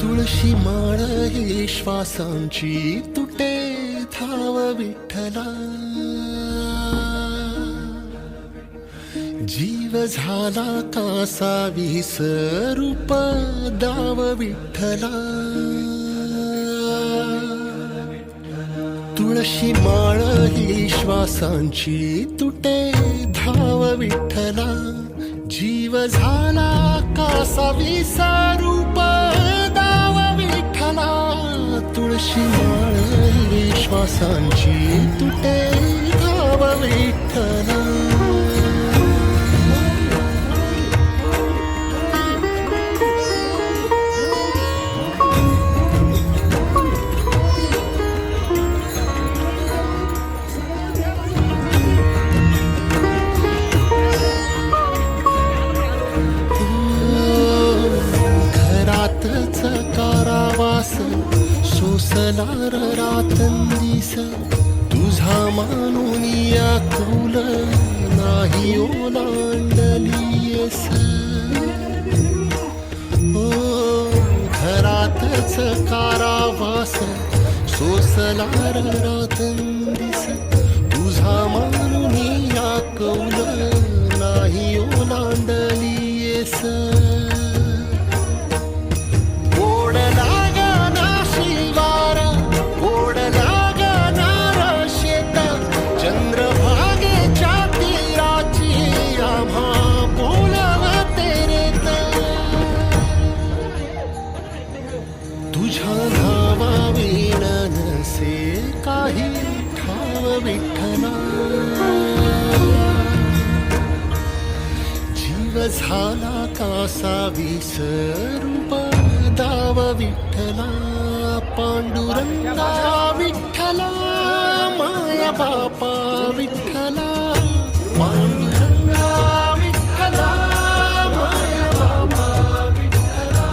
तुळशी माळ ही श्वासांची तुटे धाव विठ्ठला, जीव झाला कासा विसरूप दाव विठ्ठला. तुळशी माळ ही श्वासांची तुटे धाव विठ्ठला, जीव झाला कासा विसरूप दाव विठ्ठला. तुळशी माळ ही श्वासांची तुटे धाव विठ्ठला. कारावास सोसलार रातंदिस, तुझा मानून या कुल नाही ओलांडलीयस. ओ घरातच कारावास सोसलार रातंदिस, तुझा मानून या कुल नाही ओलांडलीयस. तुझ्या नावा विणन से काही ठाव विठ्ठला, जीव झाला कासा विसरूप दाव विठ्ठला. पांडुरंगा विठ्ठला माया बापा विठ्ठला, पांडुरंगा विठ्ठला माया बापा विठ्ठला.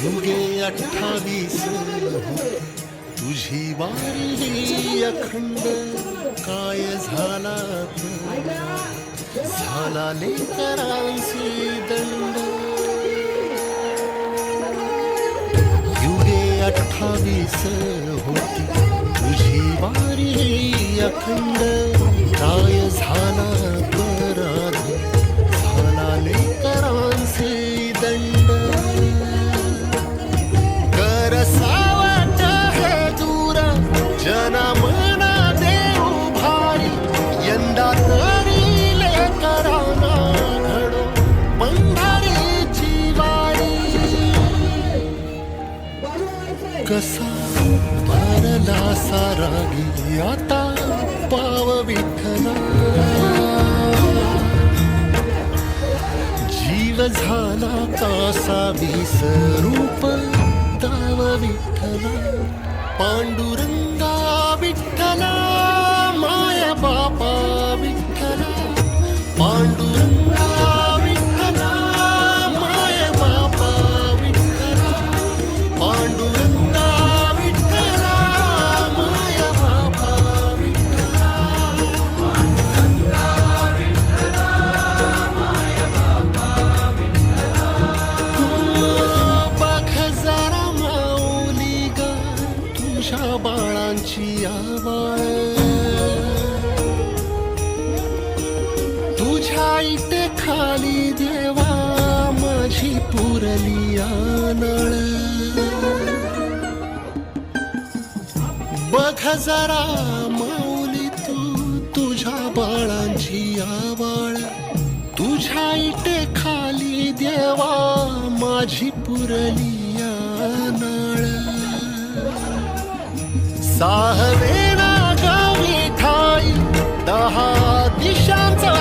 युगे 28 तुझी वारी अखंड, काय झाला झाला लेकरांची दंड. युगे 28 होती तुझी वारी अखंड, काय झाला पराध झाला लेकरांची दंड. सावट हे दूर जना मना देऊ भारी, यंदा तरी लेकरांना घडो पंढरीची वारी. कसा भरला सारा गेली आता पाव विठ्ठला, जीव झाला कासा विसरूप दाव विठ्ठला. पांडुरंगा विठ्ठला माया बापा विठ्ठला, पांडुरंगा विठ्ठला माया बापा विठ्ठला, पांडुरंगा विठ्ठला माया बापा विठ्ठला, पांडुरंगा विठ्ठला माया बापा विठ्ठला. बघ जरा माऊली ग तुझ्या बाळांची आवाळ, तुझ्या इथे खाली देवा माझी पुरली नळ. बघ जरा माऊली तू तुझ्या बाळांची आवाळ, तुझ्या इथे खाली देवा माझी पुरली नळ. साहवेना गावी ठाई 10 दिशांचा